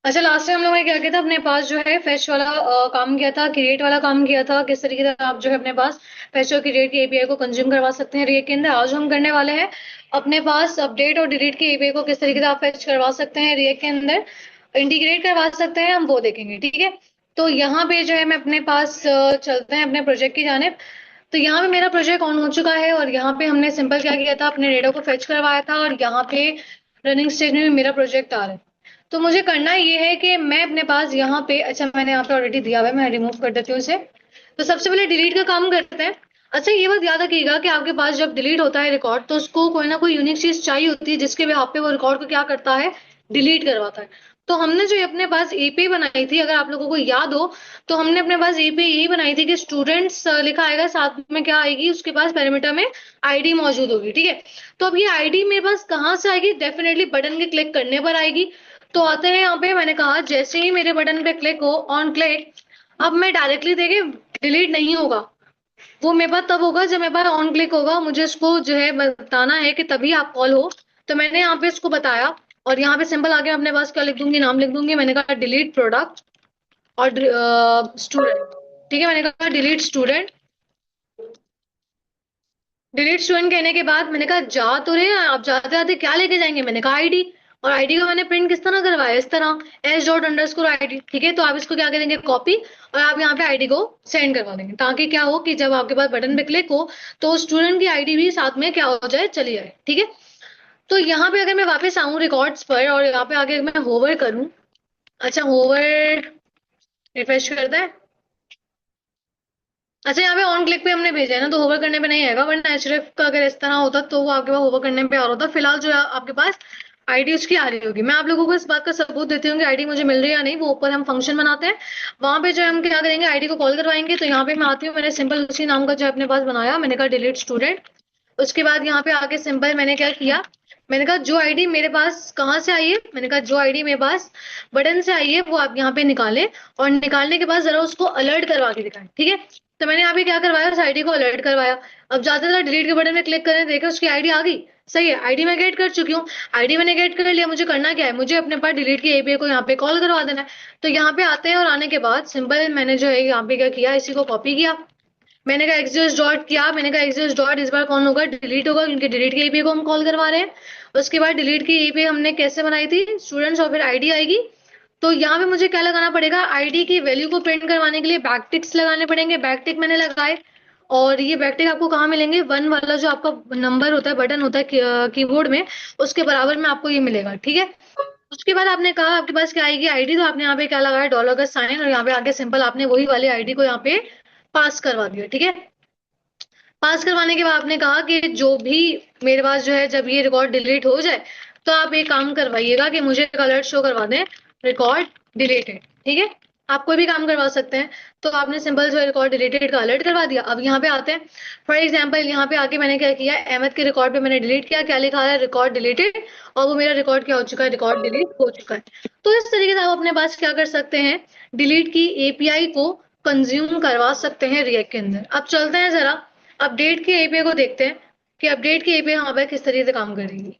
अच्छा, last time हम लोगों ने क्या किया था, अपने पास जो है फेच वाला काम किया था, क्रिएट वाला काम किया था, किस तरीके से आप जो है अपने पास फेच और क्रिएट की एपीआई को कंज्यूम करवा सकते हैं रिएक्ट के अंदर। आज हम करने वाले हैं अपने पास अपडेट और डिलीट की एपीआई को किस तरीके से आप फेच करवा सकते हैं रिएक्ट के अंदर, इंटीग्रेट करवा सकते हैं, हम वो देखेंगे। ठीक है, तो यहाँ पे जो है मैं अपने पास चलते हैं अपने प्रोजेक्ट की जानिब। तो यहाँ पे मेरा प्रोजेक्ट ऑन हो चुका है और यहाँ पे हमने सिंपल क्या किया था, अपने डेटा को फेच करवाया था और यहाँ पे रनिंग स्टेज में भी मेरा प्रोजेक्ट आ रहा है। तो मुझे करना ये है कि मैं अपने पास यहाँ पे, अच्छा मैंने यहाँ पे ऑलरेडी दिया हुआ है, मैं रिमूव कर देती हूँ इसे। तो सबसे पहले डिलीट का काम करते हैं। अच्छा, ये बात याद रखिएगा कि आपके पास जब डिलीट होता है रिकॉर्ड, तो उसको कोई ना कोई यूनिक चीज चाहिए होती है जिसके भी आप पे वो रिकॉर्ड को क्या करता है, डिलीट करवाता है। तो हमने जो अपने पास एपीआई बनाई थी, अगर आप लोगों को याद हो, तो हमने अपने पास एपीआई यही बनाई थी कि स्टूडेंट्स लिखा आएगा, साथ में क्या आएगी उसके पास पैरामीटर में आईडी मौजूद होगी। ठीक है, तो अब ये आईडी मेरे पास कहाँ से आएगी, डेफिनेटली बटन के क्लिक करने पर आएगी। तो आते हैं यहाँ पे, मैंने कहा जैसे ही मेरे बटन पे क्लिक हो, ऑन क्लिक, अब मैं डायरेक्टली देखिए डिलीट नहीं होगा, वो मेरे पास तब होगा जब मेरे पास ऑन क्लिक होगा, मुझे इसको जो है बताना है कि तभी आप कॉल हो। तो मैंने यहाँ पे इसको बताया और यहाँ पे सिंपल आगे अपने पास क्या लिख दूंगी, नाम लिख दूंगी। मैंने कहा डिलीट प्रोडक्ट और स्टूडेंट। ठीक है, मैंने कहा डिलीट स्टूडेंट। डिलीट स्टूडेंट कहने के बाद मैंने कहा जा तो रहे हैं आप, जाते जाते क्या लेके जाएंगे, मैंने कहा आईडी। और आईडी को मैंने प्रिंट किस तरह करवाया, इस तरह s._id। ठीक है, तो आप इसको क्या करेंगे, कॉपी, और आप यहाँ पे आईडी को सेंड करवा देंगे, ताकि क्या हो कि जब आपके पास बटन पे क्लिक हो तो स्टूडेंट की आईडी भी साथ में क्या हो जाए, चली जाए। ठीक है, तो यहाँ पे अगर मैं वापस आऊँ रिकॉर्ड्स पर और यहाँ पे आगे मैं होवर करूँ, अच्छा होवर रिफ्रेश करता है। अच्छा, यहाँ पे ऑन क्लिक पे हमने भेजा है ना, तो होवर करने पे नहीं आएगा, वरना एचरेफ का अगर इस तरह होता तो वो आपके पास होवर करने पे आ रहा होता। फिलहाल जो है आपके पास आईडी उसकी आ रही होगी। मैं आप लोगों को इस बात का सबूत देती हूँ कि आईडी मुझे मिल रही है या नहीं। वो ऊपर हम फंक्शन बनाते हैं, वहां पे जो है हम क्या करेंगे, आईडी को कॉल करवाएंगे। तो यहाँ पे मैं आती हूँ, मैंने सिंपल उसी नाम का जो है अपने पास बनाया, मैंने कहा डिलीट स्टूडेंट। उसके बाद यहाँ पे आके सिंपल मैंने क्या किया, मैंने कहा जो आईडी मेरे पास कहाँ से आई है, मैंने कहा जो आईडी मेरे पास बटन से आई है वो आप यहाँ पे निकालें, और निकालने के बाद जरा उसको अलर्ट करवा के दिखाएं। ठीक है, तो मैंने यहाँ पे क्या करवाया, उस आईडी को अलर्ट करवाया। अब जाते जाते डिलीट के बटन में क्लिक करें, देखे उसकी आईडी आ गई। सही है, आईडी मैं गेट कर चुकी हूँ। आईडी मैंने गेट कर लिया, मुझे करना क्या है, मुझे अपने पास डिलीट की एपीआई को यहाँ पे कॉल करवा देना है। तो यहाँ पे आते हैं और आने के बाद सिंपल मैंने जो है यहाँ पे क्या किया, इसी को कॉपी किया। मैंने कहा एक्सिस डॉट किया, मैंने कहा एक्सिस डॉट इस बार कौन होगा, डिलीट होगा, क्योंकि डिलीट की एपीआई को हम कॉल करवा रहे हैं। उसके बाद डिलीट की एपीआई हमने कैसे बनाई थी, स्टूडेंट्स और फिर आईडी आएगी। तो यहाँ पे मुझे क्या लगाना पड़ेगा, आईडी की वैल्यू को प्रिंट करवाने के लिए बैकटिक्स लगाने पड़ेंगे। बैकटिक मैंने लगाए, और ये बैकटिक आपको कहाँ मिलेंगे, वन वाला जो आपका नंबर होता है, बटन होता है कीबोर्ड में, उसके बराबर में आपको ये मिलेगा। ठीक है, उसके बाद आपने कहा आपके पास क्या आएगी आईडी, तो आपने यहाँ पे क्या लगाया, डॉलर का साइन, और यहाँ पे आके सिंपल आपने वही वाली आईडी को यहाँ पे पास करवा दिया। ठीक है, पास करवाने के बाद आपने कहा कि जो भी मेरे पास जो है, जब ये रिकॉर्ड डिलीट हो जाए तो आप एक काम करवाइएगा कि मुझे एक अलर्ट शो करवा दें, रिकॉर्ड डिलीटेड। ठीक है, आप कोई भी काम करवा सकते हैं। तो आपने सिंपल जो है रिकॉर्ड डिलीटेड का अलर्ट करवा दिया। अब यहाँ पे आते हैं, फॉर एग्जाम्पल यहाँ पे आके मैंने क्या किया, अहमद के रिकॉर्ड पे मैंने डिलीट किया, क्या लिखा है, रिकॉर्ड डिलीटेड, और वो मेरा रिकॉर्ड क्या हो चुका है, रिकॉर्ड डिलीट हो चुका है। तो इस तरीके से आप अपने पास क्या कर सकते हैं, डिलीट की एपीआई को कंज्यूम करवा सकते हैं रिएक्ट के अंदर। अब चलते हैं जरा अपडेट की एपीआई को देखते हैं कि अपडेट की एपीआई यहाँ पे किस तरीके से काम करेगी।